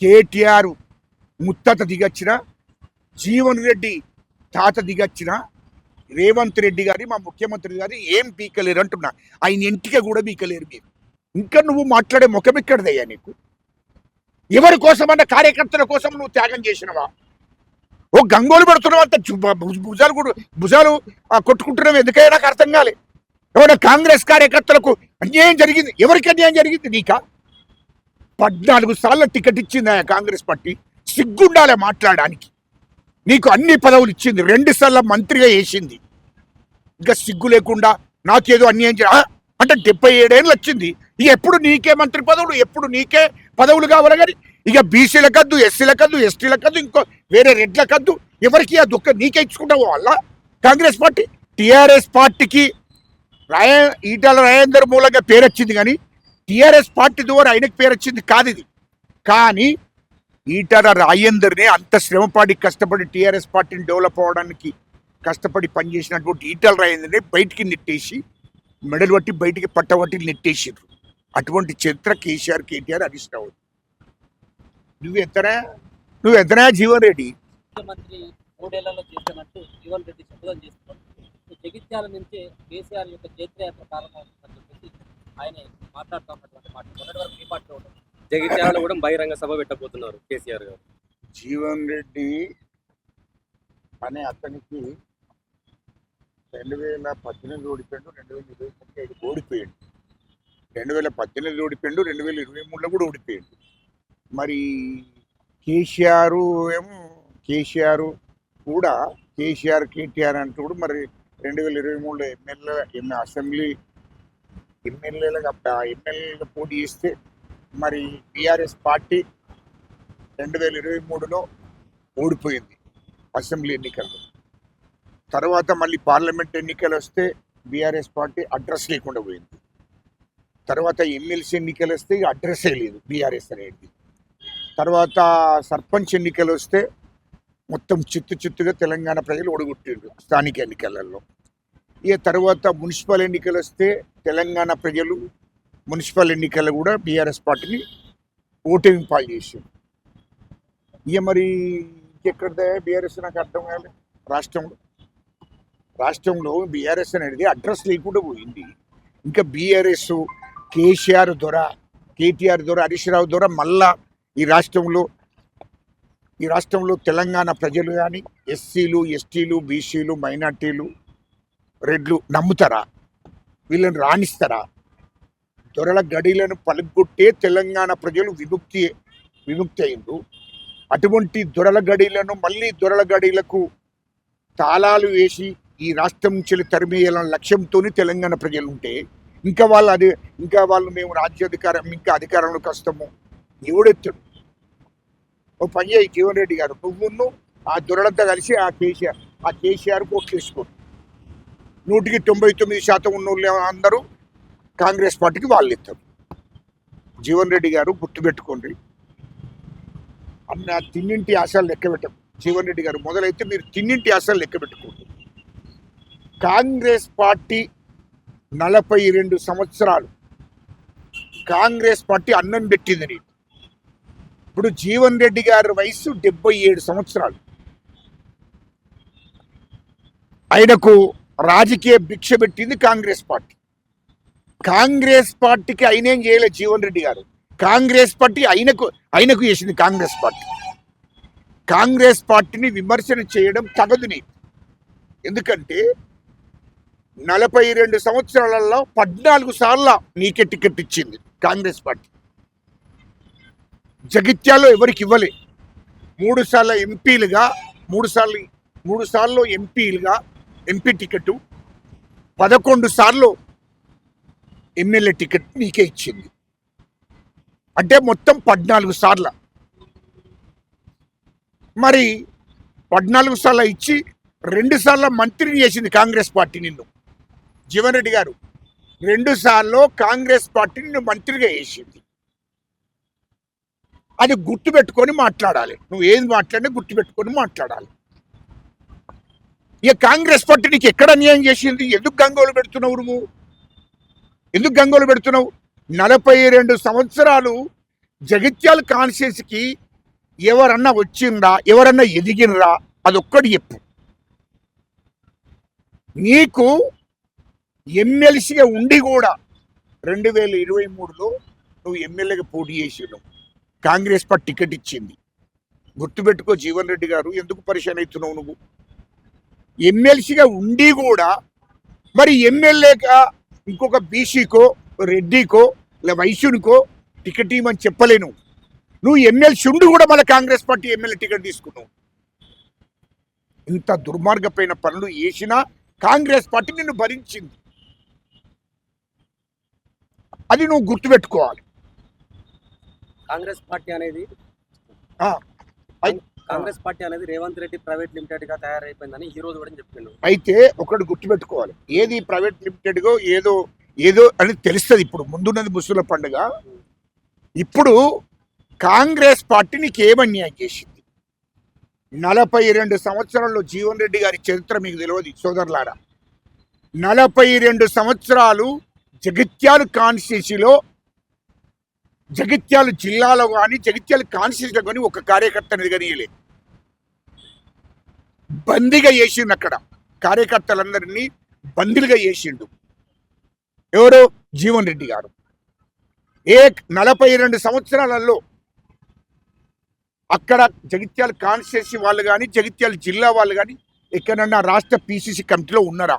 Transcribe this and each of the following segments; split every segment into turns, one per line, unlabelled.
కేటీఆర్ ముత్తాత దిగచ్చిన, జీవన్ రెడ్డి తాత దిగచ్చిన, రేవంత్ రెడ్డి గారి మా ముఖ్యమంత్రి గారి ఏం పీకలేరు అంటున్నా. ఆయన ఇంటికి కూడా పీకలేరు మీరు. ఇంకా నువ్వు మాట్లాడే ముఖం ఎక్కడదయ్యా నీకు? ఎవరి కోసమన్న కార్యకర్తల కోసం నువ్వు త్యాగం చేసినవా? ఓ గంగోలు పెడుతున్నావు అంత భుజాలు కొట్టుకుంటున్నావు ఎందుకైనా నాకు అర్థం కాలే. ఎవరైనా కాంగ్రెస్ కార్యకర్తలకు అన్యాయం జరిగింది, ఎవరికి అన్యాయం జరిగింది? నీకా 14 సార్లు టికెట్ ఇచ్చింది ఆ కాంగ్రెస్ పార్టీ. సిగ్గుండాలే మాట్లాడడానికి. నీకు అన్ని పదవులు ఇచ్చింది, 2 సార్లు మంత్రిగా వేసింది. ఇంకా సిగ్గు లేకుండా నాకేదో అన్యాయం అంటే 77 ఏళ్ళు వచ్చింది. ఇక ఎప్పుడు నీకే మంత్రి పదవులు, ఎప్పుడు నీకే పదవులు కావాలి. కానీ ఇక బీసీలకద్దు, ఎస్సీలకద్దు, ఎస్టీలకద్దు, ఇంకో వేరే రెడ్లకద్దు, ఎవరికి ఆ దుఃఖం నీకే ఇచ్చుకుంటావు వాళ్ళ కాంగ్రెస్ పార్టీ. టీఆర్ఎస్ పార్టీకి ఈటల రాజేందర్ మూలంగా పేరు వచ్చింది, కానీ టీఆర్ఎస్ పార్టీ ద్వారా ఆయనకు పేరు వచ్చింది కాదు ఇది. కానీ ఈటల రాజేందర్నే అంత శ్రమపడి కష్టపడి టీఆర్ఎస్ పార్టీని డెవలప్ అవ్వడానికి కష్టపడి పనిచేసినటువంటి ఈటల రాజేందర్ని బయటికి నెట్టేసి, మెడలు పట్టి బయటికి పట్టబట్టి నెట్టేసారు. అటువంటి చరిత్ర కేసీఆర్, కేటీఆర్, హరీష్ రావు. నువ్వు ఎత్తనా జీవన్ రెడ్డి?
ముఖ్యమంత్రి 3 ఏళ్లలో చేస్తున్నట్టు జీవన్ రెడ్డి శపథం చేస్తున్నారు. జగిత్యాల నుంచి కేసీఆర్ యొక్క జైత్రయాత్ర ప్రారంభమవుతుందని చెప్పేసి ఆయన మాట్లాడుతున్నటువంటి మాట మొదటి వరకు ఈ పార్టీలో ఉండదు.
జగిత్యాలలో కూడా బహిరంగ సభ పెట్టబోతున్నారు కేసీఆర్ గారు.
జీవన్ రెడ్డి అనే అతనికి 2018 ఓడిపోయాడు, 2025 ఓడిపోయాడు, 2018 ఓడిపోయాడు, 2023లో కూడా ఓడిపోయాడు. మరి కేసీఆర్ కూడా కేసీఆర్, కేటీఆర్ అంటూ కూడా మరి 2023లో అసెంబ్లీ ఎమ్మెల్యేలుగా పోటీ చేస్తే మరి బీఆర్ఎస్ పార్టీ 2023లో ఓడిపోయింది అసెంబ్లీ ఎన్నికల్లో. తర్వాత మళ్ళీ పార్లమెంట్ ఎన్నికలు వస్తే బీఆర్ఎస్ పార్టీ అడ్రస్ లేకుండా పోయింది. తర్వాత ఎమ్మెల్సీ ఎన్నికలు వస్తే అడ్రస్సే లేదు బీఆర్ఎస్ అనేది. తర్వాత సర్పంచ్ ఎన్నికలు వస్తే మొత్తం చిత్తుగా తెలంగాణ ప్రజలు ఓడగొట్టిండ్రు స్థానిక ఎన్నికలలో. ఇక తర్వాత మున్సిపల్ ఎన్నికలు వస్తే తెలంగాణ ప్రజలు మున్సిపల్ ఎన్నికలు కూడా బీఆర్ఎస్ పార్టీని ఓటింగ్ పాలు చేసింది. ఇక మరి ఇంకెక్కడ బీఆర్ఎస్ నాకు అర్థం కాలేదు. రాష్ట్రంలో బీఆర్ఎస్ అనేది అడ్రస్ లేకుండా పోయింది. ఇంకా బీఆర్ఎస్ కేసీఆర్ ద్వారా, కేటీఆర్ ద్వారా, హరీష్ రావు ద్వారా మళ్ళా ఈ రాష్ట్రంలో తెలంగాణ ప్రజలు కానీ ఎస్సీలు, ఎస్టీలు, బీసీలు, మైనార్టీలు, రెడ్లు నమ్ముతారా? వీళ్ళని రాణిస్తారా? దొరల గడిలను పలుగొట్టే తెలంగాణ ప్రజలు విముక్తి అయింది. అటువంటి దొరల గడిలను మళ్ళీ దొరల గడిలకు తాళాలు వేసి ఈ రాష్ట్రం నుంచి తరిమేయాలన్న లక్ష్యంతో తెలంగాణ ప్రజలు ఉంటే ఇంకా వాళ్ళు మేము రాజ్యాధికారం ఇంకా అధికారంలోకి వస్తాము ఎవడెత్తాడు? ఓ పని చేయి జీవన్ రెడ్డి గారు, నువ్వు ఆ దొరలంతా కలిసి ఆ కేసీఆర్ ఓట్లు వేసుకోండి. 99% ఉన్న వాళ్ళు అందరూ కాంగ్రెస్ పార్టీకి వాళ్ళు ఇస్తారు. జీవన్ రెడ్డి గారు గుర్తుపెట్టుకోండి, అన్న తిన్నింటి ఆశలు లెక్క పెట్టం. జీవన్ రెడ్డి గారు మొదలైతే మీరు తిన్నింటి ఆశలు లెక్క పెట్టుకోండి. కాంగ్రెస్ పార్టీ 42 సంవత్సరాలు కాంగ్రెస్ పార్టీ అన్నం పెట్టింది నీకు. ఇప్పుడు జీవన్ రెడ్డి గారి వయసు 77 సంవత్సరాలు. ఆయనకు రాజకీయ భిక్ష పెట్టింది కాంగ్రెస్ పార్టీ. కాంగ్రెస్ పార్టీకి ఆయనేం చేయలేదు జీవన్ రెడ్డి గారు. కాంగ్రెస్ పార్టీ ఆయనకు చేసింది కాంగ్రెస్ పార్టీ. కాంగ్రెస్ పార్టీని విమర్శన చేయడం తగదు నీకు. ఎందుకంటే 42 సంవత్సరాలలో 14 సార్లు నీకే టికెట్ ఇచ్చింది కాంగ్రెస్ పార్టీ. జగిత్యాల్లో ఎవరికి ఇవ్వలే. 3 సార్లు ఎంపీలుగా, 3 సార్లు ఎంపీ టికెట్, 11 సార్లు ఎమ్మెల్యే టికెట్ నీకే ఇచ్చింది. అంటే మొత్తం 14 సార్లు. మరి 14 సార్లు ఇచ్చి 2 సార్లు మంత్రిని చేసింది కాంగ్రెస్ పార్టీ నిన్ను. జీవన్ రెడ్డి గారు 2 సార్లు కాంగ్రెస్ పార్టీ నిన్ను మంత్రిగా చేసింది. అది గుర్తుపెట్టుకొని మాట్లాడాలి. నువ్వు ఏది మాట్లాడినా గుర్తుపెట్టుకొని మాట్లాడాలి. ఇక కాంగ్రెస్ పార్టీ నీకు ఎక్కడ అన్యాయం చేసింది? ఎందుకు గంగోలు పెడుతున్నావు నువ్వు? 42 సంవత్సరాలు జగిత్యాల కాన్స్టిట్యున్సీకి ఎవరన్నా వచ్చిందా, ఎవరన్నా ఎదిగినరా, అదొక్కటి చెప్పు. నీకు ఎమ్మెల్సీగా ఉండి కూడా 2023లో నువ్వు ఎమ్మెల్యేగా పోటీ చేసినావు. కాంగ్రెస్ పార్టీ టికెట్ ఇచ్చింది. గుర్తుపెట్టుకో జీవన్ రెడ్డి గారు, ఎందుకు పరిశాన్ అవుతున్నావు నువ్వు? ఎమ్మెల్సీగా ఉండి కూడా మరి ఎమ్మెల్యేగా ఇంకొక బీసీకో, రెడ్డికో, లేదా వైశ్యునికో టికెట్ ఇవ్వమని చెప్పలేను. నువ్వు ఎమ్మెల్సీ ఉండి కూడా మళ్ళీ కాంగ్రెస్ పార్టీ ఎమ్మెల్యే టికెట్ తీసుకున్నావు. ఇంత దుర్మార్గమైన పనులు చేసినా కాంగ్రెస్ పార్టీ నిన్ను భరించింది. అది నువ్వు గుర్తుపెట్టుకోవాలి.
కాంగ్రెస్ పార్టీ అనేది
ఆ,
కాంగ్రెస్ పార్టీ అనేది రేవంత్ రెడ్డి ప్రైవేట్ లిమిటెడ్ గా తయారైపోయిందని ఈ రోజు కూడా చెప్పిండు.
అయితే ఒకటి గుర్తుపెట్టుకోవాలి, ఏది ప్రైవేట్ లిమిటెడ్గో ఏదో ఏదో అని తెలుస్తుంది. ఇప్పుడు ముందున్నది ముసుల పండుగ. ఇప్పుడు కాంగ్రెస్ పార్టీ నీకు ఏమన్యాయం చేసింది? 42 సంవత్సరాల్లో జీవన్ రెడ్డి గారి చరిత్ర మీకు తెలియదు సోదరులారా. 42 సంవత్సరాలు జగిత్యాల కాన్స్టిట్యూన్సీలో, జగిత్యాల జిల్లాలో కానీ జగిత్యాల కాన్స్టిట్యూన్సీలో కానీ ఒక కార్యకర్తను ఎదగనీయలే. బందీగా చేసిండు. అక్కడ కార్యకర్తలందరినీ బందీలుగా చేసిండు. ఎవరు? జీవన్ రెడ్డి గారు. 42 సంవత్సరాలలో అక్కడ జగిత్యాల కాన్స్టిట్యూన్సీ వాళ్ళు కానీ జగిత్యాల జిల్లా వాళ్ళు కానీ ఎక్కడన్నా రాష్ట్ర పిసిసి కమిటీలో ఉన్నారా?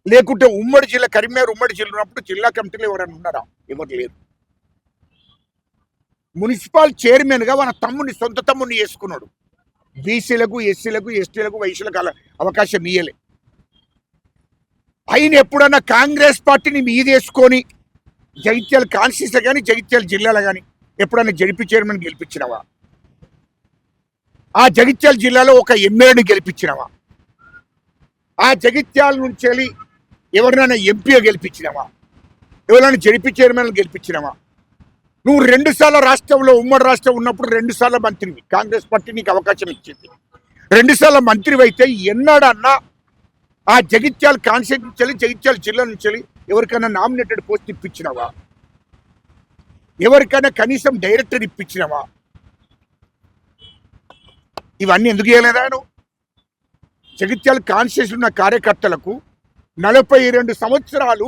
లేకుంటే ఉమ్మడి జిల్లా, కరీంనగర్ ఉమ్మడి జిల్లా ఉన్నప్పుడు జిల్లా కమిటీలో ఎవరైనా ఉన్నారా? ఎవరు లేరు. మున్సిపల్ చైర్మన్గా మన తమ్ముని, సొంత తమ్ముడిని చేసుకున్నాడు. బీసీలకు, ఎస్సీలకు, ఎస్టీలకు, వైశ్యులకు అవకాశం ఇయ్యలే. ఆయన ఎప్పుడన్నా కాంగ్రెస్ పార్టీని మీదేసుకొని జగిత్యాల కాన్స్టిట్యూన్సీ కానీ జగిత్యాల జిల్లాలో కానీ ఎప్పుడన్నా జడిపి చైర్మన్ గెలిపించినవా? ఆ జగిత్యాల జిల్లాలో ఒక ఎమ్మెల్యేని గెలిపించినవా? ఆ జగిత్యాల నుంచి వెళ్ళి ఎవరినైనా ఎంపీగా గెలిపించినవా? ఎవరైనా జడిపి చైర్మన్ గెలిపించినవా? నువ్వు 2 సార్లు రాష్ట్రంలో, ఉమ్మడి రాష్ట్రం ఉన్నప్పుడు 2 సార్లు మంత్రివి. కాంగ్రెస్ పార్టీ నీకు అవకాశం ఇచ్చింది. 2 సార్లు మంత్రివి అయితే ఎన్నాడన్నా ఆ జగిత్యాల కాన్స్టిట్యూన్సీ నుంచి వెళ్ళి జగిత్యాల జిల్లా నుంచి వెళ్ళి ఎవరికైనా నామినేటెడ్ పోస్ట్ ఇప్పించినవా? ఎవరికైనా కనీసం డైరెక్టర్ ఇప్పించినవా? ఇవన్నీ ఎందుకు చేయలేదా నువ్వు? జగిత్యాల కాన్స్టిట్యూన్సీ ఉన్న కార్యకర్తలకు 42 సంవత్సరాలు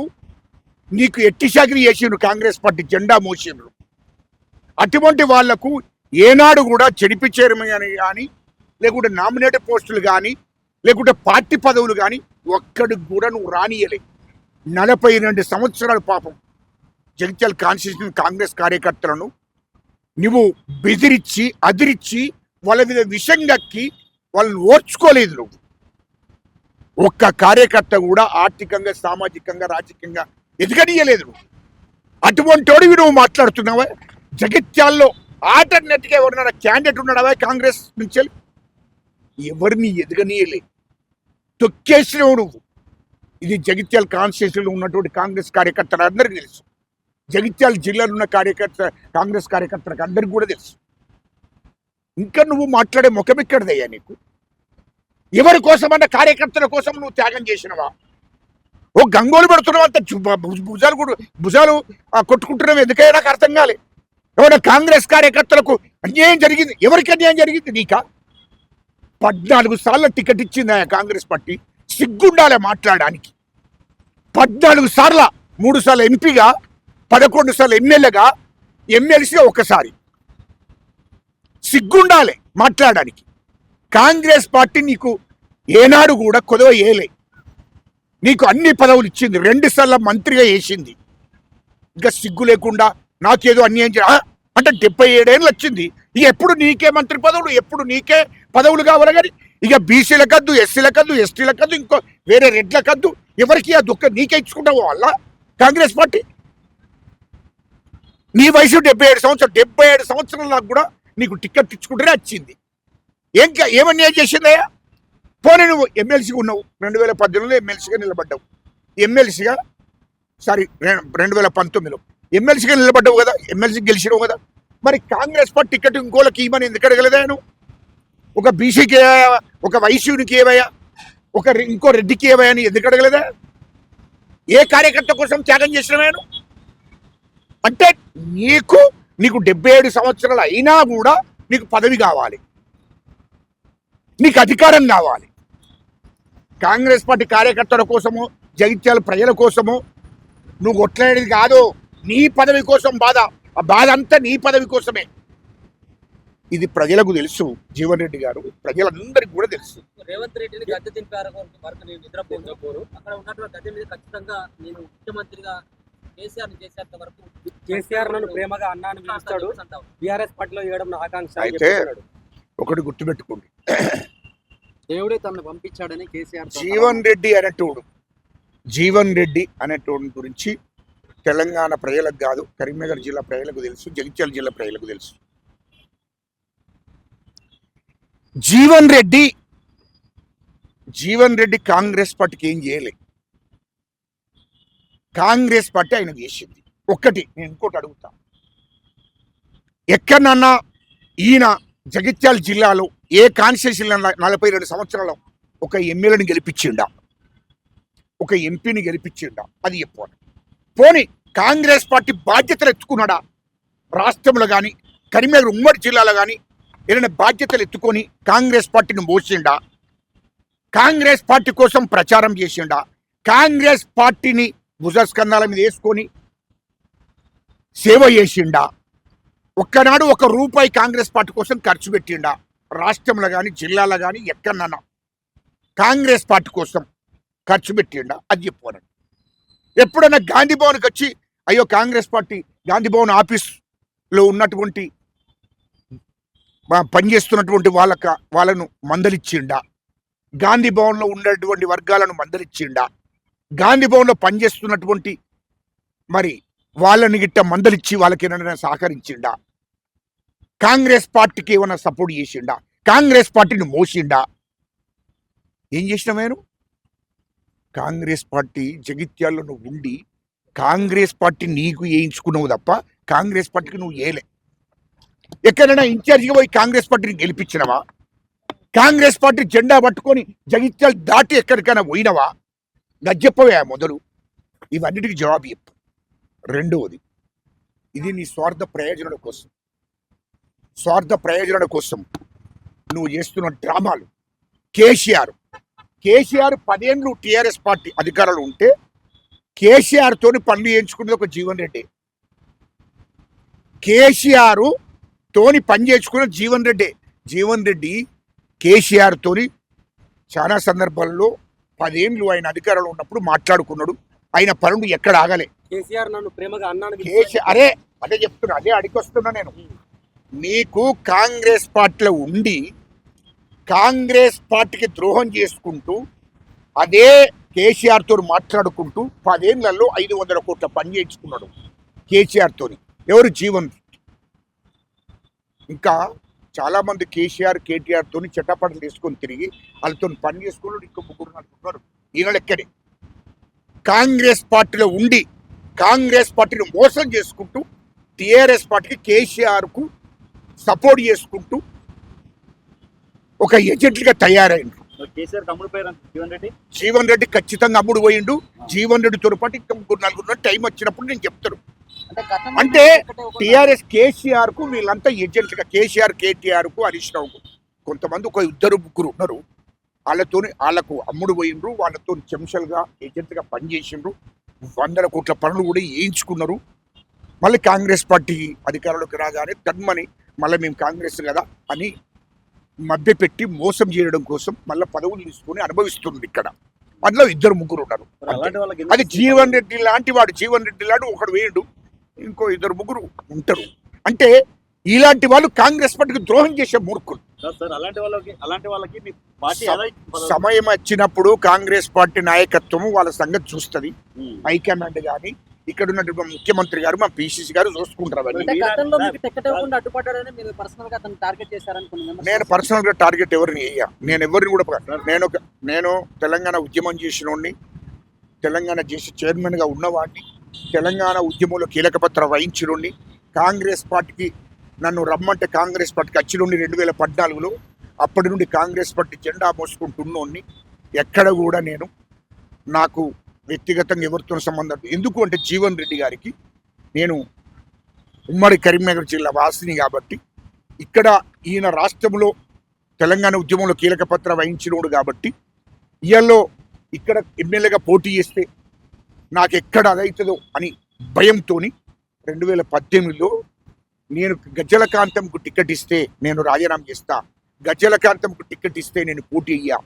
నీకు ఎట్టి చాకరీ చేసిండ్రు. కాంగ్రెస్ పార్టీ జెండా మోసిండ్రు. అటువంటి వాళ్లకు ఏనాడు కూడా చెడిపి చైర్మన్ కానీ, లేకుంటే నామినేటెడ్ పోస్టులు కానీ, లేకుంటే పార్టీ పదవులు కానీ ఒక్కడికి కూడా నువ్వు రానియలే. 42 సంవత్సరాలు పాపం జగిత్యాల కాన్స్టిట్యూషన్ కాంగ్రెస్ కార్యకర్తలను నువ్వు బెదిరించి, అదిరించి, వాళ్ళ మీద విషం కక్కి వాళ్ళని ఓర్చుకోలేదు నువ్వు. ఒక్క కార్యకర్త కూడా ఆర్థికంగా, సామాజికంగా, రాజకీయంగా ఎదగనీయలేదు నువ్వు. అటువంటి వాడివి నువ్వు మాట్లాడుతున్నావా? జగిత్యాల్లో ఆల్టర్నేట్గా ఎవరినైనా క్యాండిడేట్ ఉన్నాడా కాంగ్రెస్ నుంచి? ఎవరిని ఎదగనీయలే, తొక్కేసినవు నువ్వు. ఇది జగిత్యాల కాన్స్టిట్యూన్సీలో ఉన్నటువంటి కాంగ్రెస్ కార్యకర్తలు అందరికీ తెలుసు. జగిత్యాల జిల్లాలో ఉన్న కాంగ్రెస్ కార్యకర్తలకు అందరికీ కూడా తెలుసు. ఇంకా నువ్వు మాట్లాడే ముఖం ఎక్కడదయ్యా నీకు? ఎవరి కోసమన్నా కార్యకర్తల కోసం నువ్వు త్యాగం చేసినవా? ఓ గంగోలు పెడుతున్నావు అంత భుజాలు కొట్టుకుంటున్నావు. ఎందుకయ్యా నాకు అర్థం కాలే. ఎవరైనా కాంగ్రెస్ కార్యకర్తలకు అన్యాయం జరిగింది? ఎవరికి అన్యాయం జరిగింది? నీకా? 14 సార్లు టికెట్ ఇచ్చింది కాంగ్రెస్ పార్టీ. సిగ్గుండాలే మాట్లాడడానికి. 14 సార్ల, 3 సార్లు ఎంపీగా, 11 సార్లు ఎమ్మెల్యేగా, ఎమ్మెల్సీగా ఒకసారి. సిగ్గుండాలే మాట్లాడడానికి. కాంగ్రెస్ పార్టీ నీకు ఏనాడు కూడా కొదవ ఏలే. నీకు అన్ని పదవులు ఇచ్చింది. 2 సార్లు మంత్రిగా వేసింది. ఇంకా సిగ్గు లేకుండా నాకేదో అన్యాయం అంటే 77 ఏళ్ళు వచ్చింది. ఇక ఎప్పుడు నీకే మంత్రి పదవులు, ఎప్పుడు నీకే పదవులు కావాలి. కానీ ఇక బీసీలకద్దు, ఎస్సీలకద్దు, ఎస్టీలకద్దు, ఇంకో వేరే రెడ్లకద్దు, ఎవరికి ఆ దుఃఖం నీకే ఇచ్చుకుంటావు వాళ్ళ కాంగ్రెస్ పార్టీ. నీ వయసు 77 సంవత్సరాలు. 77 సంవత్సరాలు నాకు కూడా నీకు టికెట్ ఇచ్చుకుంటేనే వచ్చింది. ఏమన్యాయం చేసిందయ్యా? పోనీ నువ్వు ఎమ్మెల్సీగా ఉన్నావు. 2018లో ఎమ్మెల్సీగా నిలబడ్డావు. ఎమ్మెల్సీగా 2019లో ఎమ్మెల్సీగా నిలబడ్డావు కదా, ఎమ్మెల్సీ గెలిచినావు కదా. మరి కాంగ్రెస్ పార్టీ టికెట్ ఇంకోళ్ళకి ఇవ్వమని ఎందుకు అడగలేదా నువ్వు? ఒక బీసీకి ఏవయా, ఒక వైశ్యునికి ఏవయా, ఇంకో రెడ్డికి ఏవయా అని ఎందుకు అడగలేదా? ఏ కార్యకర్త కోసం త్యాగం చేసినవా నువ్వు? అంటే నీకు నీకు 77 సంవత్సరాలు అయినా కూడా నీకు పదవి కావాలి, నీకు అధికారం కావాలి. కాంగ్రెస్ పార్టీ కార్యకర్తల కోసము, జగిత్యాల ప్రజల కోసము నువ్వు కొట్లాడేది కాదు, నీ పదవి కోసం బాధ. ఆ బాధ అంతా నీ పదవి కోసమే. ఇది ప్రజలకు తెలుసు. జీవన్ రెడ్డి గారు ప్రజలందరికీ కూడా తెలుసు.
రేవంత్ రెడ్డిని గద్దె దింపారు వరకు నేను నిద్రపోరు. అక్కడ ఉన్నటువంటి గద్దె మీద ఖచ్చితంగా నేను ముఖ్యమంత్రిగా కేసీఆర్ చేసేంత వరకు
కేసీఆర్ నన్ను ప్రేమగా అన్నాను పిలుస్తాడు, టీఆర్ఎస్ పార్టీలో వేయడం నా ఆకాంక్ష.
అయితే ఒకటి గుర్తుపెట్టుకోండి,
దేవుడే తనను పంపించాడని కేసీఆర్.
జీవన్ రెడ్డి అనేటోడి గురించి తెలంగాణ ప్రజలకు కాదు, కరీంనగర్ జిల్లా ప్రజలకు తెలుసు, జగిత్యాల జిల్లా ప్రజలకు తెలుసు. జీవన్ రెడ్డి కాంగ్రెస్ పార్టీకి ఏం చేయలే. కాంగ్రెస్ పార్టీ ఆయన చేసింది ఒక్కటి. నేను ఇంకోటి అడుగుతా, ఎక్కడన్నా ఈయన జగిత్యాల జిల్లాలో ఏ కాన్స్టిట్యూన్సీలో 42 సంవత్సరాలు ఒక ఎమ్మెల్యేని గెలిపించిండా, ఒక ఎంపీని గెలిపించిండా? అది చెప్పాను. పోనీ కాంగ్రెస్ పార్టీ బాధ్యతలు ఎత్తుకున్నాడా? రాష్ట్రంలో కానీ కరీంనగర్ ఉమ్మడి జిల్లాలో కానీ ఏదైనా బాధ్యతలు ఎత్తుకొని కాంగ్రెస్ పార్టీని మోసిండా? కాంగ్రెస్ పార్టీ కోసం ప్రచారం చేసిండా? కాంగ్రెస్ పార్టీని భుజస్కంధాల మీద వేసుకొని సేవ చేసిండా? ఒక్కనాడు ఒక రూపాయి కాంగ్రెస్ పార్టీ కోసం ఖర్చు పెట్టిండా? రాష్ట్రంలో కానీ జిల్లాలో కానీ ఎక్కడన్నా కాంగ్రెస్ పార్టీ కోసం ఖర్చు పెట్టిండా? అది చెప్పానండి. ఎప్పుడైనా గాంధీ భవన్కి వచ్చి అయ్యో కాంగ్రెస్ పార్టీ గాంధీ భవన్ ఆఫీస్లో ఉన్నటువంటి పనిచేస్తున్నటువంటి వాళ్ళను మందలిచ్చిండా? గాంధీ భవన్లో ఉన్నటువంటి వర్గాలను మందలిచ్చిండా? గాంధీ భవన్లో పనిచేస్తున్నటువంటి మరి వాళ్ళని గిట్ట మందలిచ్చి వాళ్ళకి ఏమైనా సహకరించిండా? కాంగ్రెస్ పార్టీకి ఏమైనా సపోర్ట్ చేసిండా? కాంగ్రెస్ పార్టీని మోసిండా? ఏం చేసినా నేను? కాంగ్రెస్ పార్టీ జగిత్యాల్లో నువ్వు ఉండి కాంగ్రెస్ పార్టీ నీకు వేయించుకున్నావు తప్ప కాంగ్రెస్ పార్టీకి నువ్వు ఏలే. ఎక్కడైనా ఇన్ఛార్జిగా పోయి కాంగ్రెస్ పార్టీని గెలిపించినవా? కాంగ్రెస్ పార్టీ జెండా పట్టుకొని జగిత్యాలు దాటి ఎక్కడికైనా పోయినవా? గజ్జెప్పవే మొదలు. ఇవన్నిటికీ జవాబు చెప్పు. రెండవది, ఇది నీ స్వార్థ ప్రయోజనాల కోసం నువ్వు చేస్తున్న డ్రామాలు. కేసీఆర్ 10 ఏళ్ళు టీఆర్ఎస్ పార్టీ అధికారంలో ఉంటే కేసీఆర్ తోని పనులు చేయించుకున్నది ఒక జీవన్ రెడ్డి. కేసీఆర్ తోని పని చేసుకున్న జీవన్ రెడ్డి కేసీఆర్ తోని చాలా సందర్భాల్లో 10 ఏళ్ళు ఆయన అధికారంలో ఉన్నప్పుడు మాట్లాడుకున్నాడు. ఆయన పనులు ఎక్కడ ఆగలే.
కేసీఆర్ నన్ను ప్రేమగా అన్నాను.
అదే చెప్తున్నా, అదే అడిగొస్తున్నా నేను. నీకు కాంగ్రెస్ పార్టీలో ఉండి కాంగ్రెస్ పార్టీకి ద్రోహం చేసుకుంటూ అదే కేసీఆర్ తోని మాట్లాడుకుంటూ 10 ఏళ్లలో 500 కోట్ల పని చేయించుకున్నాడు కేసీఆర్ తోని. ఎవరు? జీవన్. ఇంకా చాలా మంది కేసీఆర్ కేటీఆర్ తోని చెట్టపట్టలు తీసుకొని తిరిగి వాళ్ళతో పని చేసుకున్నాడు. ఇంకో 3 అనుకుంటున్నారు. ఈయన లెక్కనే కాంగ్రెస్ పార్టీలో ఉండి కాంగ్రెస్ పార్టీని మోసం చేసుకుంటూ టీఆర్ఎస్ పార్టీకి కేసీఆర్కు సపోర్ట్ చేసుకుంటూ ఒక ఏజెంట్లుగా తయారైండు. జీవన్ రెడ్డి ఖచ్చితంగా అమ్ముడు పోయిండు. జీవన్ రెడ్డి తో పాటు ఇంకా 3-4 టైం వచ్చినప్పుడు నేను చెప్తాను. అంటే టీఆర్ఎస్ కేసీఆర్ కు వీళ్ళంతా ఏజెంట్లుగా, కేసీఆర్ కేటీఆర్ కు హరీష్ రావుకు కొంతమంది ఒక 2-3 ఉన్నారు. వాళ్ళకు అమ్ముడు పోయిండ్రు. వాళ్ళతో చెంచలుగా ఏజెంట్గా పనిచేసిండ్రు. 100 కోట్ల పనులు కూడా వేయించుకున్నారు. మళ్ళీ కాంగ్రెస్ పార్టీ అధికారంలోకి రాగానే తన్మని మళ్ళీ మేము కాంగ్రెస్ కదా అని మభ్యపెట్టి మోసం చేయడం కోసం మళ్ళీ పదవులు తీసుకొని అనుభవిస్తుంది ఇక్కడ. అందులో 2-3 ఉన్నారు. అది జీవన్ రెడ్డి లాంటి ఒకడు వేయండు, ఇంకో 2-3 ఉంటారు. అంటే ఇలాంటి వాళ్ళు కాంగ్రెస్ పార్టీకి ద్రోహం చేసే మూర్ఖులు. సమయం వచ్చినప్పుడు కాంగ్రెస్ పార్టీ నాయకత్వం వాళ్ళ సంగతి చూస్తుంది. హైకమాండ్ కానీ ఇక్కడ ఉన్నటువంటి ముఖ్యమంత్రి గారు, మా పిసిసి గారు చూసుకుంటారు. నేను పర్సనల్ గా టార్గెట్ ఎవరిని వేయ. నేను ఎవరిని కూడా నేను తెలంగాణ ఉద్యమం చేసినోడిని, తెలంగాణ చేసి చైర్మన్ గా ఉన్నవాడిని, తెలంగాణ ఉద్యమంలో కీలక పాత్ర వహించినోడిని. కాంగ్రెస్ పార్టీకి నన్ను రమ్మంటే కాంగ్రెస్ పార్టీకి వచ్చి నుండి 2014లో అప్పటి నుండి కాంగ్రెస్ పార్టీ జెండా మోసుకుంటున్నోడిని. ఎక్కడ కూడా నాకు వ్యక్తిగతంగా ఎవరితో సంబంధం. ఎందుకు అంటే జీవన్ రెడ్డి గారికి నేను ఉమ్మడి కరీంనగర్ జిల్లా వాసిని కాబట్టి ఇక్కడ ఈయన రాష్ట్రంలో తెలంగాణ ఉద్యమంలో కీలక పాత్ర వహించినోడు కాబట్టి ఇయాల్లో ఇక్కడ ఎమ్మెల్యేగా పోటీ చేస్తే నాకు ఎక్కడ అదవుతుందో అని భయంతో 2018లో నేను గజ్జలకాంతంకు టికెట్ ఇస్తే నేను రాజీనామా చేస్తా, గజ్జలకాంతంకు టికెట్ ఇస్తే నేను పోటీ అయ్యా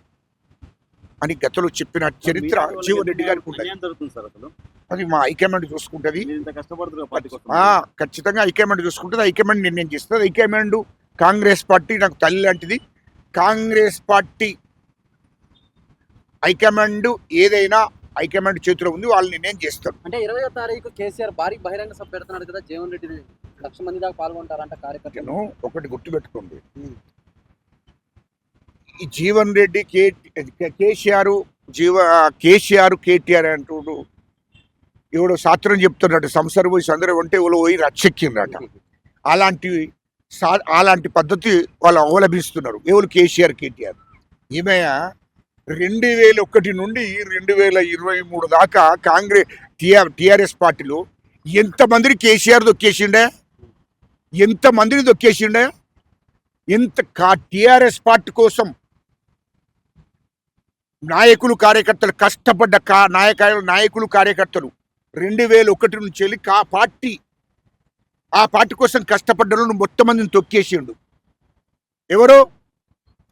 అని గతంలో చెప్పిన చరిత్ర జీవన్ రెడ్డి గారికి ఉంటుంది.
ఏం జరుగుతుంది సార్ అసలు?
అది మా హైకమాండ్ చూసుకుంటది.
మీరు ఇంత కష్టపడుతున్నారు పార్టీ కోసం.
ఖచ్చితంగా హైకమాండ్ చూసుకుంటుంది. హైకమాండ్ నిర్ణయం చేస్తుంది. హైకమాండ్ కాంగ్రెస్ పార్టీ నాకు తల్లి లాంటిది. కాంగ్రెస్ పార్టీ హైకమాండ్ ఏదైనా హైకమాండ్ చేతిలో ఉంది, వాళ్ళు నిర్ణయం చేస్తారు.
అంటే 20వ తారీఖు కేసీఆర్ భారీ బహిరంగ సభ పెడుతున్నాడు కదా, జీవన్ రెడ్డి 1,00,000 మంది దాకా పాల్గొంటారంట కార్యకర్తలు.
నేను ఒకటి గుర్తుపెట్టుకోండి, ఈ జీవన్ రెడ్డి కేసీఆర్ కేటీఆర్ అంటూ ఎవడో శాస్త్రం చెప్తున్నాడు, సంసారం పోయి సందర్భం అంటే ఎవరో పోయి రచ్చెక్కిండ్రట. అలాంటి పద్ధతి వాళ్ళు అవలంబిస్తున్నారు. ఎవరు? కేసీఆర్ కేటీఆర్. ఈమె 2001 నుండి 2023 దాకా టీఆర్ఎస్ పార్టీలో ఎంతమందిని కేసీఆర్ దొక్కేసిండే, ఎంతమందిని దొక్కేసిండే. టీఆర్ఎస్ పార్టీ కోసం నాయకులు కార్యకర్తలు కష్టపడ్డ నాయకులు కార్యకర్తలు 2001 నుంచి వెళ్ళి ఆ పార్టీ కోసం కష్టపడ్డ మొత్తం మందిని తొక్కేసిండు. ఎవరో?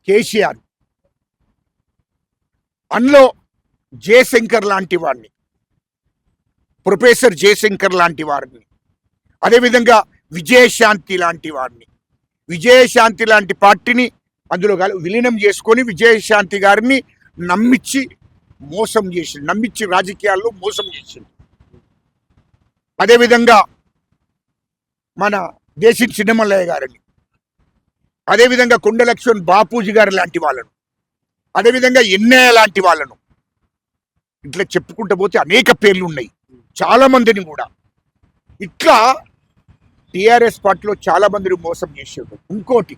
కేసీఆర్. అందులో జయశంకర్ లాంటి వాడిని, ప్రొఫెసర్ జయశంకర్ లాంటి వారిని, అదేవిధంగా విజయశాంతి లాంటి వారిని, విజయశాంతి లాంటి పార్టీని అందులో విలీనం చేసుకొని విజయశాంతి గారిని నమ్మించి మోసం చేసిండు, నమ్మించి రాజకీయాల్లో మోసం చేసిండు. అదేవిధంగా మన దేశీ చిన్నమల్లయ్య గారిని, అదేవిధంగా కొండ లక్ష్మణ్ బాపూజీ గారు లాంటి వాళ్ళను, అదేవిధంగా ఎన్నయ్య లాంటి వాళ్ళను, ఇట్లా చెప్పుకుంటూ పోతే అనేక పేర్లు ఉన్నాయి. చాలా మందిని కూడా ఇట్లా టీఆర్ఎస్ పార్టీలో చాలా మందిని మోసం చేసేది. ఇంకోటి,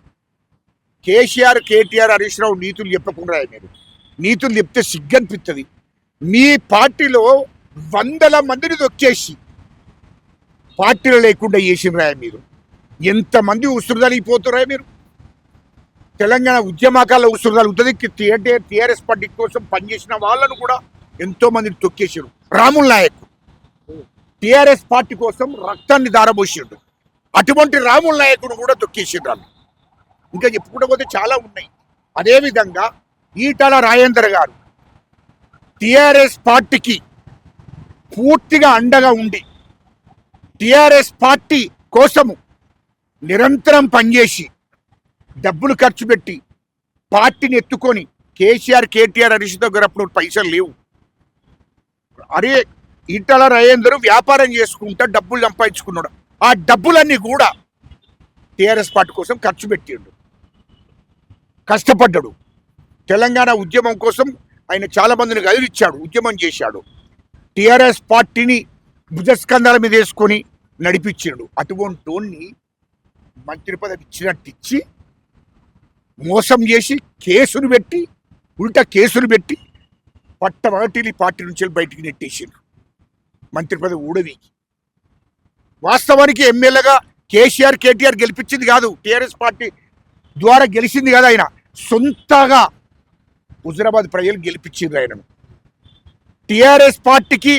కేసీఆర్ కేటీఆర్ హరీష్ రావు నీతులు చెప్పకుండా మీరు నీతులు చెప్తే సిగ్గనిపిస్తుంది. మీ పార్టీలో 100 మందిని దొక్కేసి పార్టీలో లేకుండా చేసినరా మీరు. ఎంతమంది ఉసురుదలిగిపోతున్నారా మీరు. తెలంగాణ ఉద్యమకాల ఉసురుదలు ఉంటుంది. టీఆర్ఎస్ పార్టీ కోసం పనిచేసిన వాళ్ళను కూడా ఎంతో మందిని తొక్కేసారు. రాముల్ నాయక్ టీఆర్ఎస్ పార్టీ కోసం రక్తాన్ని దారబోసిండు. అటువంటి రాముల్ నాయకుడు కూడా తొక్కేసిండ్రు వాళ్ళు. ఇంకా చెప్పుకుంటూ పోతే చాలా ఉన్నాయి. అదేవిధంగా ఈటల రాజేందర్ గారు టీఆర్ఎస్ పార్టీకి పూర్తిగా అండగా ఉండి టీఆర్ఎస్ పార్టీ కోసము నిరంతరం పనిచేసి డబ్బులు ఖర్చు పెట్టి పార్టీని ఎత్తుకొని కేసీఆర్ కేటీఆర్ హరీష్ దగ్గర అప్పుడు పైసలు లేవు. అరే ఈటల రాజేందర్ వ్యాపారం చేసుకుంటా డబ్బులు సంపాదించుకున్నాడు. ఆ డబ్బులన్నీ కూడా టీఆర్ఎస్ పార్టీ కోసం ఖర్చు పెట్టిండు, కష్టపడ్డాడు. తెలంగాణ ఉద్యమం కోసం ఆయన చాలా మందిని కదిలిచ్చాడు, ఉద్యమం చేశాడు. టీఆర్ఎస్ పార్టీని భుజస్కంధాల మీద వేసుకొని నడిపించాడు. అటువంటి మంత్రి పదవి ఇచ్చినట్టు ఇచ్చి మోసం చేసి ఉల్టా కేసులు పెట్టి పట్టమగటిని పార్టీ నుంచి బయటికి నెట్టేసిండ్రు. మంత్రి పదవి ఊడవీకి. వాస్తవానికి ఎమ్మెల్యేగా కేసీఆర్ కేటీఆర్ గెలిపించింది కాదు, టీఆర్ఎస్ పార్టీ ద్వారా గెలిచింది కాదు. ఆయన సొంతగా హుజరాబాద్ ప్రజలు గెలిపించిండ్రు ఆయనను. టీఆర్ఎస్ పార్టీకి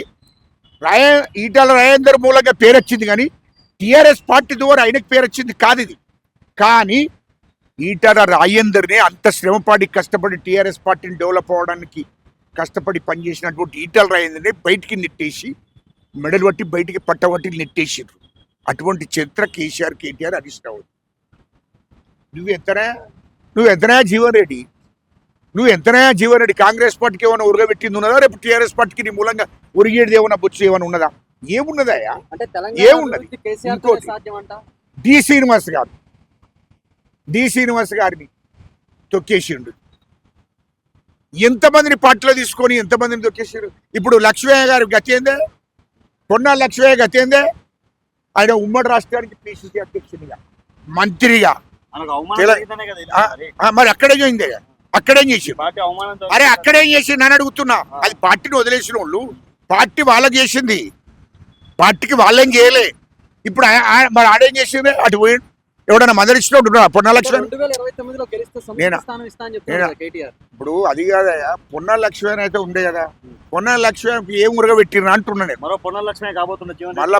ఈటల రాజేందర్ మూలంగా పేరు వచ్చింది, కానీ టీఆర్ఎస్ పార్టీ ద్వారా ఆయనకు పేరు వచ్చింది కాదు ఇది. కానీ ఈటల రాజేందర్నే అంత శ్రమపడి కష్టపడి టీఆర్ఎస్ పార్టీని డెవలప్ అవ్వడానికి కష్టపడి పనిచేసినటువంటి ఈటల రాజేందర్ని బయటికి నెట్టేసి మెడలు పట్టి బయటికి పట్టబట్టి నెట్టేసిర్రు. అటువంటి చరిత్ర కేసీఆర్ కేటీఆర్ హరీష్ రావు. నువ్వు ఎంతనా జీవన్ రెడ్డి, కాంగ్రెస్ పార్టీకి ఏమైనా ఉరగబెట్టింది ఉన్నదా? రేపు టీఆర్ఎస్ పార్టీకి నీ మూలంగా ఉరిగేది ఏమైనా బొచ్చు ఏమైనా ఉన్నదా? ఏమున్నదయా? ఏమున్నది? డి శ్రీనివాస్ గారిని తొక్కేసిండు. ఎంతమందిని పార్టీలో తీసుకొని ఎంతమందిని తొక్కేసారు. ఇప్పుడు లక్ష్మయ్య గారి గతి ఏందే, పొన్నా లక్ష్మయ్య గతి ఏందే. ఆయన ఉమ్మడి రాష్ట్రానికి పిసిసి అధ్యక్షునిగా, మంత్రిగా మరి అక్కడేం చేసి అరే అక్కడేం చేసి నన్ను అడుగుతున్నా. అది పార్టీని వదిలేసిన వాళ్ళు, పార్టీ వాళ్ళకి చేసింది, పార్టీకి వాళ్ళేం చేయలే. ఇప్పుడు మరి ఆడేం చేసింది, అటు పోయి ఎవడన్నా మదరిచ్చినట్టు ఉన్నాడు పొన్న లక్ష్మణ్.
2029లో గెలిస్తే సముచిత
నేనా?
స్థానం ఇస్తా అని చెప్తున్నాడు కదా కేటీఆర్.
ఇప్పుడు అది కాదయ్యా, పొన్న లక్ష్మణ్ అయితే ఉండే కదా, పొన్న లక్ష్మణ్కి ఏం ఉరగబెట్టిన అంటున్నా నేను.
మరో పొన్న లక్ష్మే కాబోతున్న జీవన్
మళ్ళా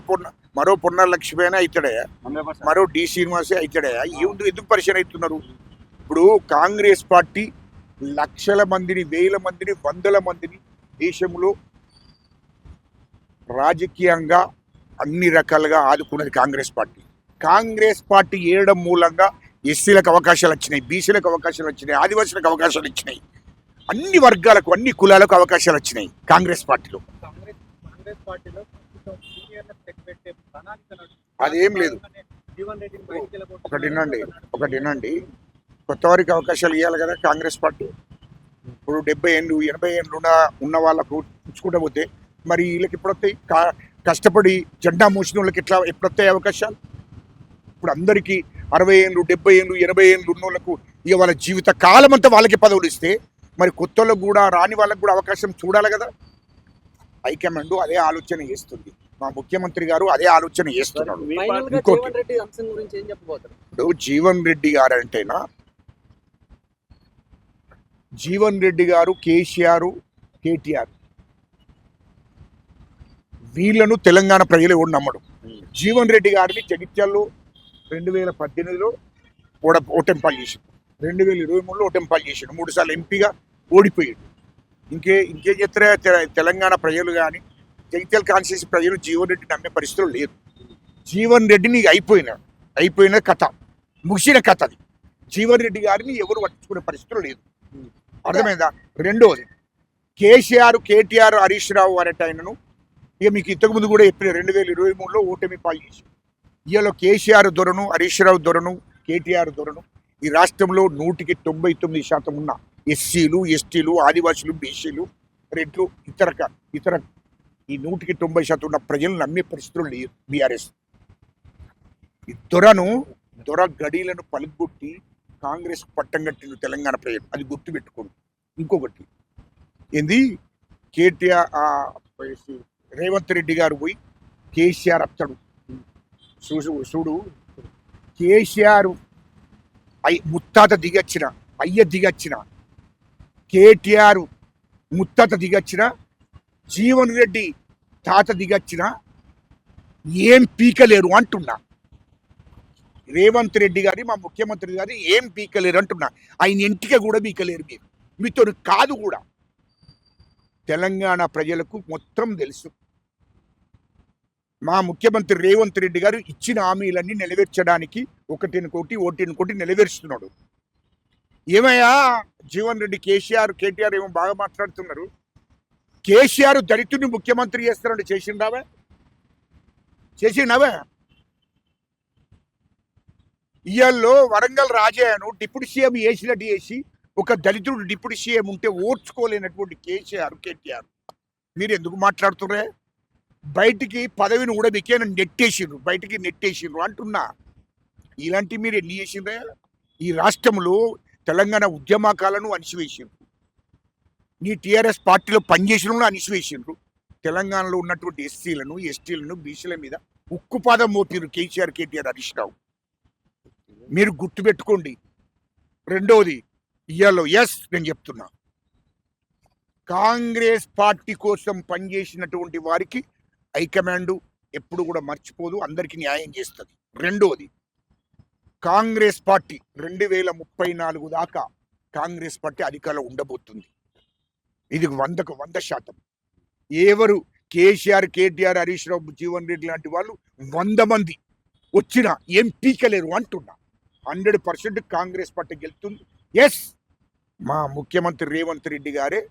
మరో పొన్న లక్ష్మణ్ అవుతాడయ్యా,
100%.
మరో డి శ్రీనివాసే అవుతాడయ్యా. ఎందుకు పరిచయం అవుతున్నారు? ఇప్పుడు కాంగ్రెస్ పార్టీ లక్షల మందిని, వేల మందిని, వందల మందిని దేశంలో రాజకీయంగా అన్ని రకాలుగా ఆదుకున్నది కాంగ్రెస్ పార్టీ. కాంగ్రెస్ పార్టీ ఏడడం మూలంగా ఎస్సీలకు అవకాశాలు వచ్చినాయి, బీసీలకు అవకాశాలు వచ్చినాయి, ఆదివాసీలకు అవకాశాలు వచ్చినాయి, అన్ని వర్గాలకు, అన్ని కులాలకు అవకాశాలు వచ్చినాయి కాంగ్రెస్ పార్టీలో.
కాంగ్రెస్ పార్టీలో
అదేం లేదు. ఒకటి వినండి, కొత్త వారికి అవకాశాలు ఇవ్వాలి కదా కాంగ్రెస్ పార్టీ. ఇప్పుడు 70 ఏళ్ళు 80 ఏళ్ళు ఉన్న వాళ్ళకు ఉంచుకుంటూ పోతే మరి వీళ్ళకి ఎప్పుడొస్తాయి? కష్టపడి జెండా మోసిన వాళ్ళకి ఎప్పుడొస్తాయి అవకాశాలు? ఇప్పుడు అందరికీ 60 ఏళ్ళు 70 ఏళ్ళు 80 ఏళ్ళు ఉన్న వాళ్ళకు ఇక వాళ్ళ జీవిత కాలం అంతా వాళ్ళకి పదవులు ఇస్తే మరి కొత్త వాళ్ళకు కూడా, రాని వాళ్ళకు కూడా అవకాశం చూడాలి కదా. హైకమాండ్ అదే ఆలోచన చేస్తుంది, మా ముఖ్యమంత్రి గారు అదే ఆలోచన చేస్తున్నాడు. ఇంకోటి,
జీవన్ రెడ్డి అంశం గురించి ఏం చెప్పబోతారు?
ఇప్పుడు జీవన్ రెడ్డి గారు అంటేనా, జీవన్ రెడ్డి గారు, కేసీఆర్, కేటీఆర్ వీళ్ళను తెలంగాణ ప్రజలు ఎవరు నమ్మడు. జీవన్ రెడ్డి గారిని జగిత్యాల్లో 2018లో ఓటెంపాలు చేసిండు, 2023లో ఓటెంపాలు చేసిండు, 3 సార్లు ఎంపీగా ఓడిపోయాడు. ఇంకేం చెప్తారా తెలంగాణ ప్రజలు కానీ, జగిత్యాల కాన్స్టిట్యూన్సీ ప్రజలు జీవన్ రెడ్డి నమ్మే పరిస్థితులు లేదు. జీవన్ రెడ్డిని అయిపోయిన కథ, ముగిసిన కథ అది. జీవన్ రెడ్డి గారిని ఎవరు పట్టించుకునే పరిస్థితులు లేదు, అర్థమైందా? రెండోది, కేసీఆర్, కేటీఆర్, హరీష్ రావు అనేట ఆయనను ఇక మీకు ఇంతకుముందు కూడా చెప్పిన 2023లో ఓటమి పాలు చేసి, ఇవాళ కేసీఆర్ దొరను, హరీష్ రావు దొరను, కేటీఆర్ దొరను ఈ రాష్ట్రంలో 100కి 99% ఉన్న ఎస్సీలు, ఎస్టీలు, ఆదివాసులు, బీసీలు, రెడ్లు, ఇతర ఈ 100కి 90% ఉన్న ప్రజలు నమ్మే పరిస్థితులు లేవు. బీఆర్ఎస్ ఈ దొర గడీలను పలుగొట్టి కాంగ్రెస్ పట్టం కట్టిన తెలంగాణ ప్రజలు, అది గుర్తుపెట్టుకోండి. ఇంకొకటి ఏంది, కేటీఆర్ రేవంత్ రెడ్డి గారు పోయి కేసీఆర్ అత్తడు చూడు, కేసీఆర్ ముత్తాత దిగచ్చిన, అయ్య దిగచ్చిన, కేటీఆర్ ముత్తాత దిగచ్చిన, జీవన్ రెడ్డి తాత దిగచ్చిన ఏం పీకలేరు అంటున్నా. రేవంత్ రెడ్డి గారి, మా ముఖ్యమంత్రి గారి ఏం పీకలేరు అంటున్నా. ఆయన ఇంటికి కూడా పీకలేరు మీరు, మీతో కాదు కూడా. తెలంగాణ ప్రజలకు మొత్తం తెలుసు, మా ముఖ్యమంత్రి రేవంత్ రెడ్డి గారు ఇచ్చిన హామీలన్నీ నెరవేర్చడానికి ఓటిని నెరవేరుస్తున్నాడు. ఏమయ్యా జీవన్ రెడ్డి, కేసీఆర్, కేటీఆర్ ఏమో బాగా మాట్లాడుతున్నారు. కేసీఆర్ దళితుడిని ముఖ్యమంత్రి చేస్తారంటే చేసిండావే? ఇయాల్లో వరంగల్ రాజయ్యను డిప్యూటీ సీఎం వేసినట్టు చేసి ఒక దళితుడు డిప్యూటీ సీఎం ఉంటే ఓర్చుకోలేనటువంటి కేసీఆర్, కేటీఆర్ మీరు ఎందుకు మాట్లాడుతున్నారే? బయటికి పదవిని కూడా మీకేనా బయటికి నెట్టేసిండ్రు అంటున్నా. ఇలాంటి మీరు ఎన్ని చేసిండ్రే? ఈ రాష్ట్రంలో తెలంగాణ ఉద్యమకాలను అణిసివేసిండ్రు, నీ టీఆర్ఎస్ పార్టీలో పనిచేసిన అణిసివేసిండ్రు. తెలంగాణలో ఉన్నటువంటి ఎస్సీలను, ఎస్టీలను, బీసీల మీద ఉక్కుపాదం మోపిరు కేసీఆర్, కేటీఆర్, హరీష్ రావు. మీరు గుర్తుపెట్టుకోండి. రెండవది, ఇయాలో నేను చెప్తున్నా, కాంగ్రెస్ పార్టీ కోసం పనిచేసినటువంటి వారికి హైకమాండ్ ఎప్పుడు కూడా మర్చిపోదు, అందరికీ న్యాయం చేస్తుంది. రెండవది, కాంగ్రెస్ పార్టీ 2034 దాకా కాంగ్రెస్ పార్టీ అధికారంలో ఉండబోతుంది. ఇది 100కు 100%. ఎవరు కేసీఆర్, కేటీఆర్, హరీష్ రావు, జీవన్ రెడ్డి లాంటి వాళ్ళు 100 మంది వచ్చినా ఏం పీకలేరు అంటున్నా. 100% కాంగ్రెస్ పార్టీ గెలుస్తుంది. మా ముఖ్యమంత్రి రేవంత్ రెడ్డి గారే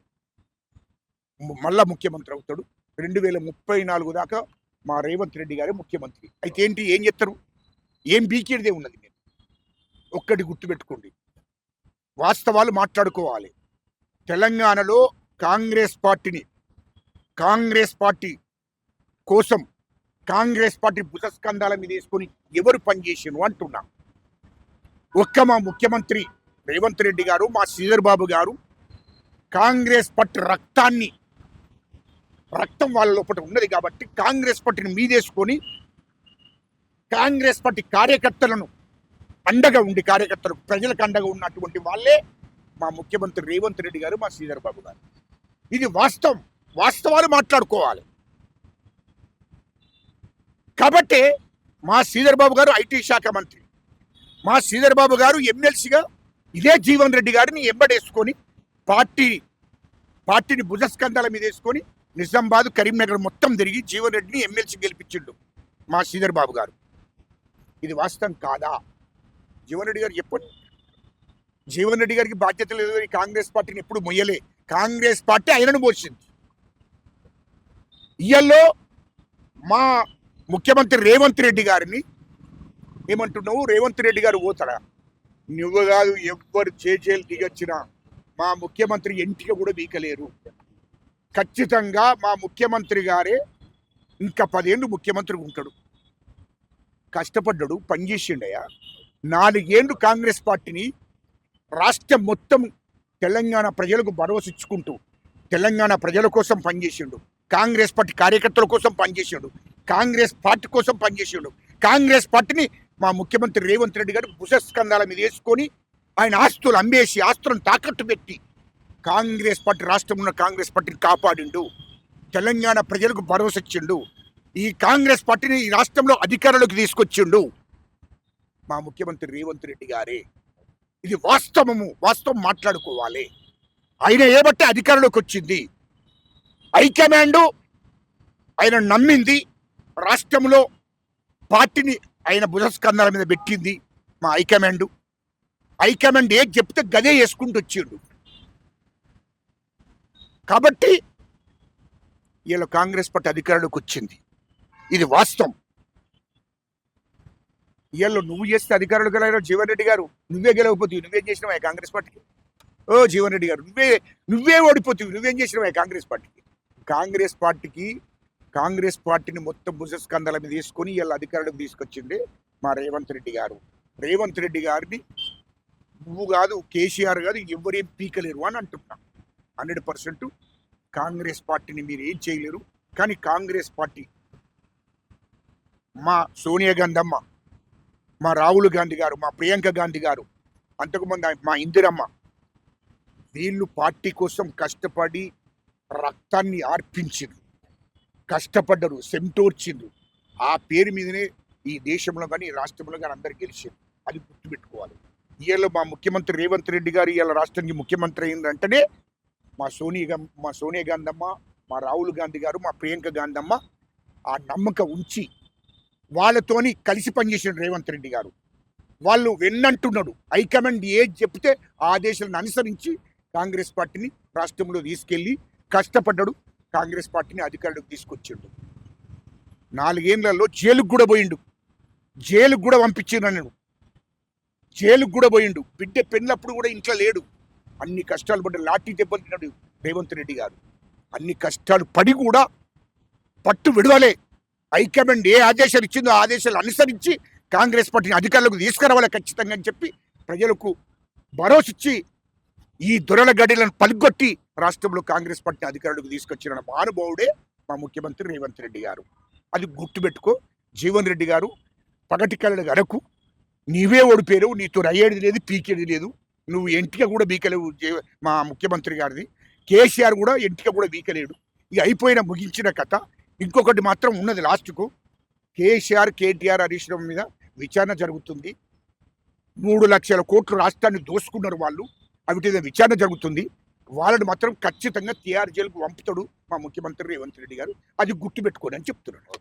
మళ్ళా ముఖ్యమంత్రి అవుతాడు. 2034 దాకా మా రేవంత్ రెడ్డి గారే ముఖ్యమంత్రి. అయితే ఏం చెప్తారు? ఏం బీకేదే ఉన్నది? మీరు ఒక్కటి గుర్తుపెట్టుకోండి, వాస్తవాలు మాట్లాడుకోవాలి. తెలంగాణలో కాంగ్రెస్ పార్టీ కోసం కాంగ్రెస్ పార్టీ భుజస్కంధాల మీద వేసుకొని ఎవరు పనిచేసారు అంటున్నా. మా ముఖ్యమంత్రి రేవంత్ రెడ్డి గారు, మా శ్రీధర్ బాబు గారు కాంగ్రెస్ పార్టీ రక్తం వాళ్ళ లోపల ఉన్నది కాబట్టి కాంగ్రెస్ పార్టీని మీదేసుకొని కాంగ్రెస్ పార్టీ కార్యకర్తలను అండగా ఉండి కార్యకర్తలకు ప్రజలకు అండగా ఉన్నటువంటి వాళ్ళే మా ముఖ్యమంత్రి రేవంత్ రెడ్డి గారు, మా శ్రీధర్ బాబు గారు. ఇది వాస్తవం, వాస్తవాలు మాట్లాడుకోవాలి. కాబట్టి మా శ్రీధర్ బాబు గారు ఐటీ శాఖ మంత్రి, మా శ్రీధర్ బాబు గారు ఎమ్మెల్సీగా ఇదే జీవన్ రెడ్డి గారిని ఎంబడేసుకొని పార్టీని భుజస్కంధాల మీద వేసుకొని నిజామాబాద్, కరీంనగర్ మొత్తం తిరిగి జీవన్ రెడ్డిని ఎమ్మెల్సీ గెలిపించిండు మా శ్రీధర్ బాబు గారు. ఇది వాస్తవం కాదా? జీవన్ రెడ్డి గారు చెప్పండి. జీవన్ రెడ్డి గారికి బాధ్యత లేదు, కాంగ్రెస్ పార్టీని ఎప్పుడు మొయ్యలే. కాంగ్రెస్ పార్టీ ఆయనను మోసింది. ఇయ్యల్లో మా ముఖ్యమంత్రి రేవంత్ రెడ్డి గారిని ఏమంటున్నావు? రేవంత్ రెడ్డి గారు పోతాడా? నువ్వు కాదు, ఎవ్వరు చేజేలు దిగొచ్చినా మా ముఖ్యమంత్రి ఎంటిక కూడా వీకలేరు. ఖచ్చితంగా మా ముఖ్యమంత్రి గారే ఇంకా 10 ఏళ్ళు ముఖ్యమంత్రి ఉంటాడు. కష్టపడ్డాడు, పనిచేసిండయా. 4 ఏళ్ళు కాంగ్రెస్ పార్టీని రాష్ట్రం మొత్తం తెలంగాణ ప్రజలకు భరోసా ఇచ్చుకుంటూ తెలంగాణ ప్రజల కోసం పనిచేసిండు. కాంగ్రెస్ పార్టీ కార్యకర్తల కోసం పనిచేసిండు. కాంగ్రెస్ పార్టీ కోసం పనిచేసిండు. కాంగ్రెస్ పార్టీని మా ముఖ్యమంత్రి రేవంత్ రెడ్డి గారు భుజస్కంధాల మీద వేసుకొని ఆయన ఆస్తులు అమ్మేసి, ఆస్తులను తాకట్టు పెట్టి కాంగ్రెస్ పార్టీ, రాష్ట్రంలో ఉన్న కాంగ్రెస్ పార్టీని కాపాడిండు. తెలంగాణ ప్రజలకు భరోసా ఇచ్చిండు. ఈ కాంగ్రెస్ పార్టీని ఈ రాష్ట్రంలో అధికారంలోకి తీసుకొచ్చిండు మా ముఖ్యమంత్రి రేవంత్ రెడ్డి గారే. ఇది వాస్తవం మాట్లాడుకోవాలి. ఆయన ఏబట్టి అధికారంలోకి వచ్చింది. హైకమాండ్ ఆయన నమ్మింది. రాష్ట్రంలో పార్టీని ఆయన భుజస్కంధాల మీద పెట్టింది మా హైకమాండ్ ఏది చెప్తే గదే వేసుకుంటూ వచ్చిండు. కాబట్టి వీళ్ళ కాంగ్రెస్ పార్టీ అధికారంలోకి వచ్చింది. ఇది వాస్తవం. వీళ్ళు నువ్వు చేస్తే అధికారులు గెలవరు. జీవన్ రెడ్డి గారు నువ్వే గెలవకపోతే నువ్వేం చేసినావా కాంగ్రెస్ పార్టీకి? ఓ జీవన్ రెడ్డి గారు నువ్వే ఓడిపోతావు, నువ్వేం చేసినావా కాంగ్రెస్ పార్టీకి? కాంగ్రెస్ పార్టీని మొత్తం భుజస్కంధాల మీద తీసుకొని వీళ్ళ అధికారులకు తీసుకొచ్చింది మా రేవంత్ రెడ్డి గారు. రేవంత్ రెడ్డి గారిని నువ్వు కాదు, కేసీఆర్ కాదు, ఎవరేం పీకలేరు అని అంటున్నా. 100% కాంగ్రెస్ పార్టీని మీరు ఏం చేయలేరు. కానీ కాంగ్రెస్ పార్టీ మా సోనియా గాంధీ అమ్మ, మా రాహుల్ గాంధీ గారు, మా ప్రియాంక గాంధీ గారు, అంతకుముందు మా ఇందిరమ్మ, వీళ్ళు పార్టీ కోసం కష్టపడి రక్తాన్ని ఆర్పించిండ్రు, కష్టపడ్డరు, సెంటోర్చిండ్రు. ఆ పేరు మీదనే ఈ దేశంలో కానీ ఈ రాష్ట్రంలో కానీ అందరికీ గెలిచారు. అది గుర్తుపెట్టుకోవాలి. ఇవాళ మా ముఖ్యమంత్రి రేవంత్ రెడ్డి గారు ఇవాళ రాష్ట్రానికి ముఖ్యమంత్రి అయిందంటేనే మా సోనియా గాంధీ అమ్మ, మా రాహుల్ గాంధీ గారు, మా ప్రియాంక గాంధీ అమ్మ ఆ నమ్మకం ఉంచి వాళ్ళతోని కలిసి పనిచేసిన రేవంత్ రెడ్డి గారు. వాళ్ళు వెన్నంటున్నాడు. హైకమాండ్ ఏది చెప్తే ఆ ఆదేశాలను అనుసరించి కాంగ్రెస్ పార్టీని రాష్ట్రంలో తీసుకెళ్ళి కష్టపడ్డాడు. కాంగ్రెస్ పార్టీని అధికారులకు తీసుకొచ్చిండు. 4 ఏళ్లలో జైలుకు కూడా పోయిండు. జైలుకు కూడా పంపించిండు. నేను జైలుకు కూడా పోయిండు. బిడ్డ పెళ్ళప్పుడు కూడా ఇంట్లో లేడు. అన్ని కష్టాలు పడ్డ లాఠీ దెబ్బలు తిన్నాడు రేవంత్ రెడ్డి గారు. అన్ని కష్టాలు పడి కూడా పట్టు విడవలే. హైకమాండ్ ఏ ఆదేశాలు ఇచ్చిందో ఆ ఆదేశాలు అనుసరించి కాంగ్రెస్ పార్టీని అధికారులకు తీసుకురావాలి ఖచ్చితంగా అని చెప్పి ప్రజలకు భరోసా ఇచ్చి ఈ దొరల గడిలను పలుగొట్టి రాష్ట్రంలో కాంగ్రెస్ పార్టీ అధికారులకు తీసుకొచ్చిన మహానుభావుడే మా ముఖ్యమంత్రి రేవంత్ రెడ్డి గారు. అది గుర్తుపెట్టుకో. జీవన్ రెడ్డి గారు పగటి కళలు గడకు. నీవే ఓడిపోయావు, నీతో అయ్యేది లేదు, పీకేది లేదు. నువ్వు ఎంటిక కూడా బీకలేవు మా ముఖ్యమంత్రి గారిది. కేసీఆర్ కూడా ఎంటిక కూడా బీకలేడు. ఇక అయిపోయిన ముగించిన కథ. ఇంకొకటి మాత్రం ఉన్నది లాస్ట్కు. కేసీఆర్, కేటీఆర్, హరీష్ రావు మీద విచారణ జరుగుతుంది. 3 లక్షల కోట్లు రాష్ట్రాన్ని దోసుకున్నారు వాళ్ళు. అవిటి విచారణ జరుగుతుంది. వాళ్ళని మాత్రం ఖచ్చితంగా TR జైలుకు పంపుతాడు మా ముఖ్యమంత్రి రేవంత్ రెడ్డి గారు. అది గుర్తుపెట్టుకోని అని చెప్తున్నాడు.